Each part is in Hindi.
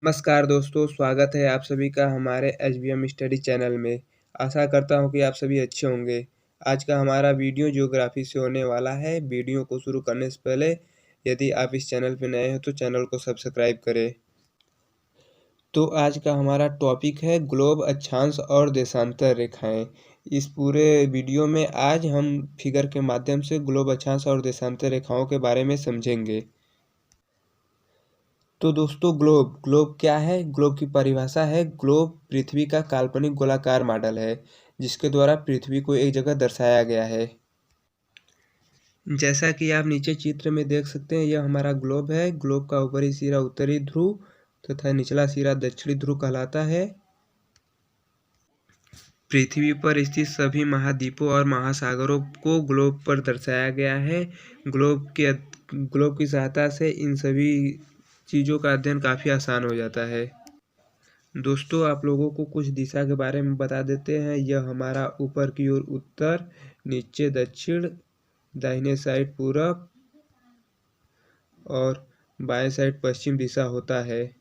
नमस्कार दोस्तों, स्वागत है आप सभी का हमारे एचबीएम स्टडी चैनल में। आशा करता हूँ कि आप सभी अच्छे होंगे। आज का हमारा वीडियो ज्योग्राफी से होने वाला है। वीडियो को शुरू करने से पहले यदि आप इस चैनल पर नए हैं तो चैनल को सब्सक्राइब करें। तो आज का हमारा टॉपिक है ग्लोब अक्षांश और देशांतर रेखाएं। इस पूरे वीडियो में आज हम फिगर के माध्यम से ग्लोब अक्षांश और देशांतर रेखाओं के बारे में समझेंगे। तो दोस्तों ग्लोब क्या है? ग्लोब की परिभाषा है, ग्लोब पृथ्वी का काल्पनिक गोलाकार मॉडल है जिसके द्वारा पृथ्वी को एक जगह दर्शाया गया है। जैसा कि आप नीचे चित्र में देख सकते हैं, यह हमारा ग्लोब है। ग्लोब का ऊपरी सिरा उत्तरी ध्रुव तथा निचला सिरा दक्षिणी ध्रुव कहलाता है। पृथ्वी पर स्थित सभी महाद्वीपों और महासागरों को ग्लोब पर दर्शाया गया है। ग्लोब की सहायता से इन सभी चीज़ों का अध्ययन काफ़ी आसान हो जाता है। दोस्तों, आप लोगों को कुछ दिशा के बारे में बता देते हैं। यह हमारा ऊपर की ओर उत्तर, नीचे दक्षिण, दाहिने साइड पूरब और बाएं साइड पश्चिम दिशा होता है।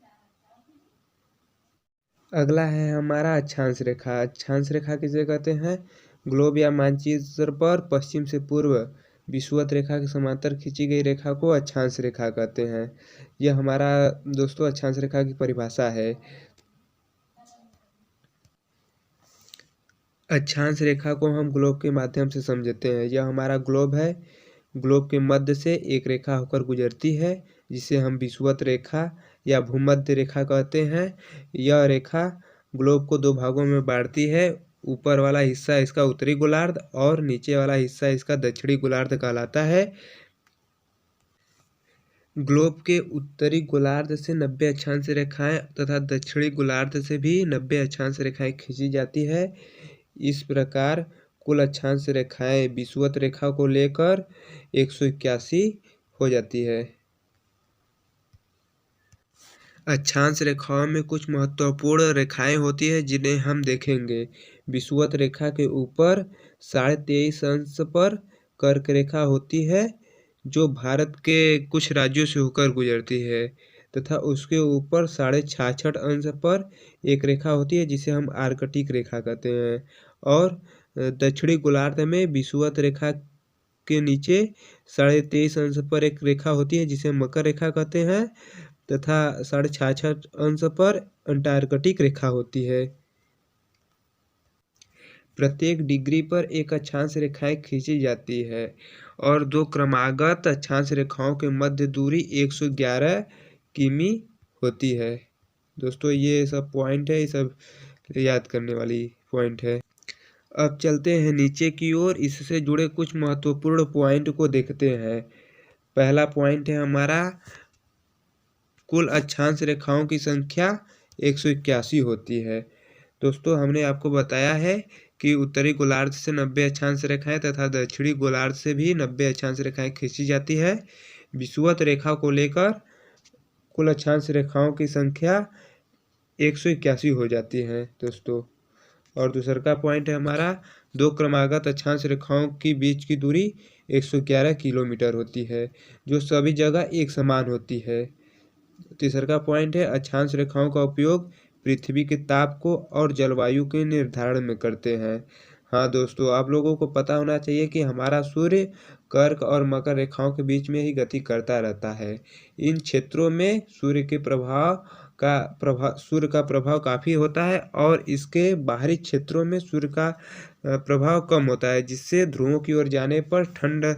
अगला है हमारा अक्षांश रेखा। अक्षांश रेखा किसे कहते हैं? ग्लोब या मानचित्र पर पश्चिम से पूर्व विषुवत रेखा के समांतर खींची गई रेखा को अक्षांश रेखा कहते हैं। यह हमारा दोस्तों अक्षांश रेखा की परिभाषा है। अक्षांश रेखा को हम ग्लोब के माध्यम से समझते हैं। यह हमारा ग्लोब है। ग्लोब के मध्य से एक रेखा होकर गुजरती है जिसे हम विषुवत रेखा या भूमध्य रेखा कहते हैं। यह रेखा ग्लोब को दो भागों में बांटती है। ऊपर वाला हिस्सा इसका उत्तरी गोलार्ध और नीचे वाला हिस्सा इसका दक्षिणी गोलार्ध कहलाता है। ग्लोब के उत्तरी गोलार्ध से 90 अक्षांश रेखाएं तथा दक्षिणी गोलार्ध से भी 90 अक्षांश रेखाएं खींची जाती है। इस प्रकार कुल अक्षांश रेखाएं विषुवत रेखा को लेकर 181 हो जाती है। अक्षांश रेखाओं में कुछ महत्वपूर्ण रेखाएं होती है जिन्हें हम देखेंगे। विषुवत रेखा के ऊपर 23.5 अंश पर कर्क रेखा होती है जो भारत के कुछ राज्यों से होकर गुजरती है, तथा उसके ऊपर 66.5 अंश पर एक रेखा होती है जिसे हम आर्कटिक रेखा कहते हैं। और दक्षिणी गोलार्ध में विषुवत रेखा के नीचे 23.5 अंश पर एक रेखा होती है जिसे मकर रेखा कहते हैं, तथा 66.5 अंश पर अंटार्कटिक रेखा होती है। प्रत्येक डिग्री पर एक अक्षांश रेखाएं खींची जाती है और दो क्रमागत अक्षांश रेखाओं के मध्य दूरी 111 किमी होती है। दोस्तों, ये सब पॉइंट है, ये सब याद करने वाली पॉइंट है। अब चलते हैं नीचे की ओर, इससे जुड़े कुछ महत्वपूर्ण पॉइंट को देखते हैं। पहला पॉइंट है हमारा कुल अक्षांश रेखाओं की संख्या 181 होती है। दोस्तों, हमने आपको बताया है कि उत्तरी गोलार्ध से 90 अक्षांश रेखाएं तथा दक्षिणी गोलार्ध से भी 90 अक्षांश रेखाएं खींची जाती है। विषुवत रेखा को लेकर कुल अक्षांश रेखाओं की संख्या 181 हो जाती है दोस्तों। और दूसरा का पॉइंट है हमारा दो क्रमागत अक्षांश रेखाओं के बीच की दूरी 111 किलोमीटर होती है जो सभी जगह एक समान होती है। तीसरा का पॉइंट है अक्षांश रेखाओं का उपयोग पृथ्वी के ताप को और जलवायु के निर्धारण में करते हैं। हाँ दोस्तों, आप लोगों को पता होना चाहिए कि हमारा सूर्य कर्क और मकर रेखाओं के बीच में ही गति करता रहता है। इन क्षेत्रों में सूर्य का प्रभाव काफ़ी होता है और इसके बाहरी क्षेत्रों में सूर्य का प्रभाव कम होता है, जिससे ध्रुवों की ओर जाने पर ठंड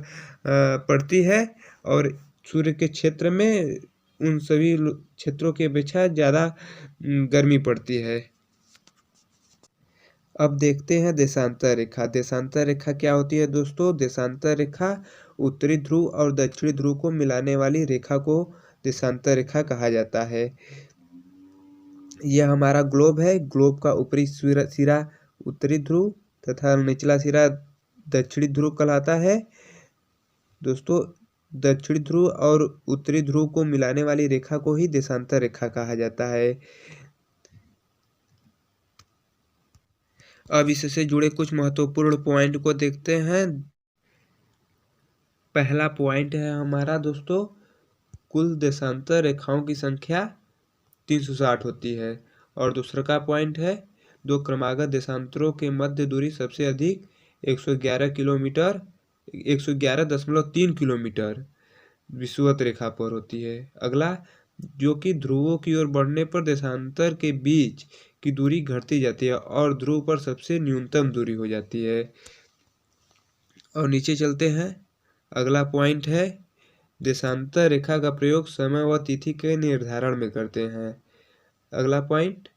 पड़ती है और सूर्य के क्षेत्र में उन सभी क्षेत्रों की अपेक्षा ज़्यादा गर्मी पड़ती है। अब देखते हैं देशांतर रेखा। देशांतर रेखा क्या होती है दोस्तों? देशांतर रेखा उत्तरी ध्रुव और दक्षिणी ध्रुव को मिलाने वाली रेखा को देशांतर रेखा कहा जाता है। यह हमारा ग्लोब है। ग्लोब का ऊपरी सिरा उत्तरी ध्रुव तथा निचला सिरा दक्षिणी ध्रुव कहलाता है। दोस्तों, दक्षिणी ध्रुव और उत्तरी ध्रुव को मिलाने वाली रेखा को ही देशांतर रेखा कहा जाता है। अब इससे जुड़े कुछ महत्वपूर्ण पॉइंट को देखते हैं। पहला पॉइंट है हमारा दोस्तों कुल देशांतर रेखाओं की संख्या 360 होती है। और दूसरा का पॉइंट है, दो क्रमागत देशांतरों के मध्य दूरी सबसे अधिक 111 किलोमीटर 111.3 किलोमीटर विषुवत रेखा पर होती है। अगला, जो कि ध्रुवों की ओर बढ़ने पर देशांतर के बीच की दूरी घटती जाती है और ध्रुव पर सबसे न्यूनतम दूरी हो जाती है। और नीचे चलते हैं, अगला पॉइंट है, देशांतर रेखा का प्रयोग समय व तिथि के निर्धारण में करते हैं। अगला पॉइंट,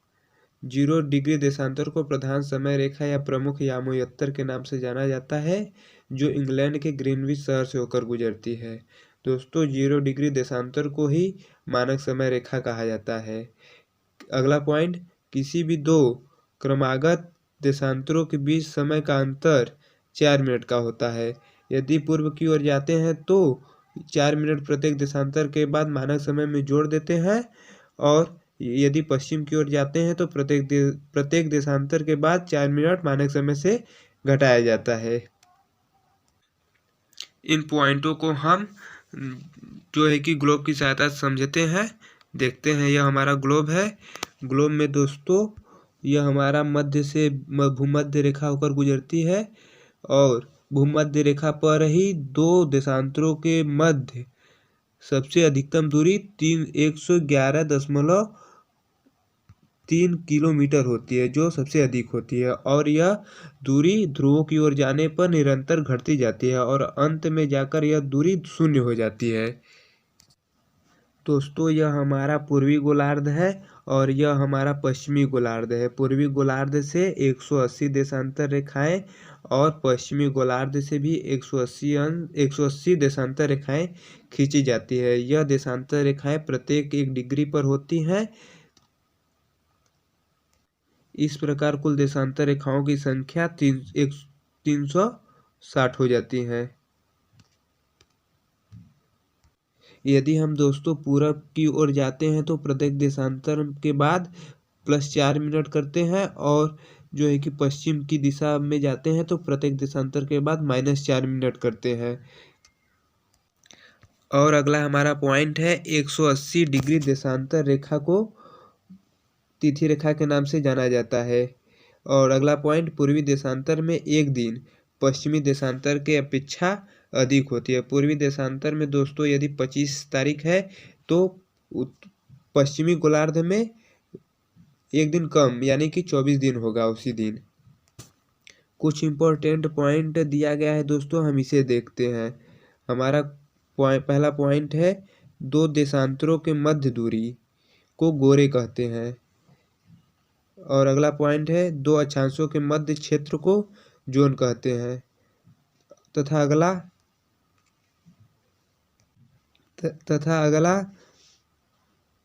0 डिग्री देशांतर को प्रधान समय रेखा या प्रमुख यामोत्तर के नाम से जाना जाता है, जो इंग्लैंड के ग्रीनविच शहर से होकर गुजरती है। दोस्तों, 0 डिग्री देशांतर को ही मानक समय रेखा कहा जाता है। अगला पॉइंट, किसी भी दो क्रमागत देशांतरों के बीच समय का अंतर 4 मिनट का होता है। यदि पूर्व की ओर जाते हैं तो 4 मिनट प्रत्येक देशांतर के बाद मानक समय में जोड़ देते हैं, और यदि पश्चिम की ओर जाते हैं तो प्रत्येक देशांतर के बाद 4 मिनट मानक समय से घटाया जाता है। इन पॉइंटों को हम जो है कि ग्लोब की सहायता से समझते हैं। देखते हैं, यह हमारा ग्लोब है। ग्लोब में दोस्तों यह हमारा मध्य से भूमध्य रेखा होकर गुजरती है, और भूमध्य रेखा पर ही दो देशांतरों के मध्य सबसे अधिकतम दूरी 111.3 किलोमीटर होती है, जो सबसे अधिक होती है। और यह दूरी ध्रुवों की ओर जाने पर निरंतर घटती जाती है और अंत में जाकर यह दूरी 0 हो जाती है। दोस्तों, यह हमारा पूर्वी गोलार्ध है और यह हमारा पश्चिमी गोलार्ध है। पूर्वी गोलार्ध से 180 देशांतर रेखाएं और पश्चिमी गोलार्ध से भी 180 देशांतर रेखाएं खींची जाती है। यह देशांतर रेखाएं प्रत्येक 1 डिग्री पर होती हैं। इस प्रकार कुल देशांतर रेखाओं की संख्या 360 हो जाती है। यदि हम दोस्तों पूरब की ओर जाते हैं तो प्रत्येक देशांतर के बाद +4 मिनट करते हैं, और जो है कि पश्चिम की दिशा में जाते हैं तो प्रत्येक देशांतर के बाद -4 मिनट करते हैं। और अगला हमारा पॉइंट है, 180 डिग्री देशांतर रेखा को तिथि रेखा के नाम से जाना जाता है। और अगला पॉइंट, पूर्वी देशांतर में एक दिन पश्चिमी देशांतर के अपेक्षा अधिक होती है। पूर्वी देशांतर में दोस्तों यदि 25 तारीख है तो पश्चिमी गोलार्ध में एक दिन कम, यानी कि 24 दिन होगा उसी दिन। कुछ इम्पोर्टेंट पॉइंट दिया गया है दोस्तों, हम इसे देखते हैं। हमारा पहला पॉइंट है, दो देशांतरों के मध्य दूरी को गोरे कहते हैं। और अगला पॉइंट है, दो अक्षांशों के मध्य क्षेत्र को जोन कहते हैं। तथा अगला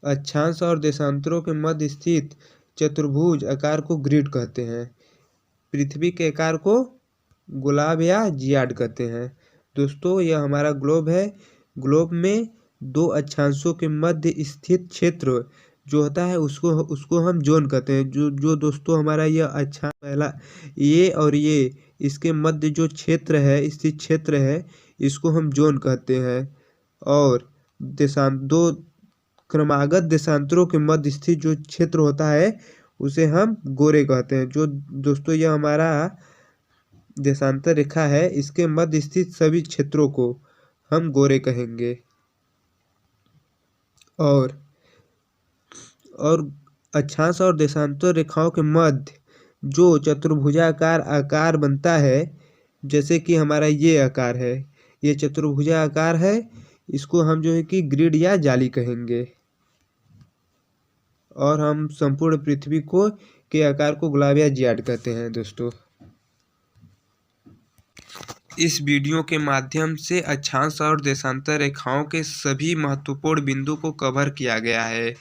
अक्षांश और देशांतरों के मध्य स्थित चतुर्भुज आकार को ग्रिड कहते हैं। पृथ्वी के आकार को गोलाब या जियाड कहते हैं। दोस्तों, यह हमारा ग्लोब है। ग्लोब में दो अक्षांशों के मध्य स्थित क्षेत्र जो होता है उसको हम जोन कहते हैं। जो दोस्तों हमारा यह अक्षांश पहला ये और ये, इसके मध्य जो क्षेत्र है, स्थित क्षेत्र है, इसको हम जोन कहते हैं। और दो क्रमागत देशांतरों के मध्य स्थित जो क्षेत्र होता है उसे हम गोरे कहते हैं। जो दोस्तों यह हमारा देशांतर रेखा है, इसके मध्य स्थित सभी क्षेत्रों को हम गोरे कहेंगे। और अक्षांश और देशांतर रेखाओं के मध्य जो चतुर्भुजाकार आकार बनता है, जैसे कि हमारा ये आकार है, ये चतुर्भुजाकार है, इसको हम जो है कि ग्रिड या जाली कहेंगे। और हम संपूर्ण पृथ्वी के आकार को गोलाब या जियाड कहते हैं। दोस्तों, इस वीडियो के माध्यम से अक्षांश और देशांतर रेखाओं के सभी महत्वपूर्ण बिंदु को कवर किया गया है।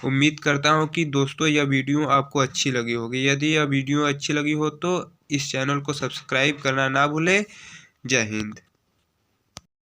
उम्मीद करता हूं कि दोस्तों यह वीडियो आपको अच्छी लगी होगी। यदि यह वीडियो अच्छी लगी हो तो इस चैनल को सब्सक्राइब करना ना भूलें। जय हिंद।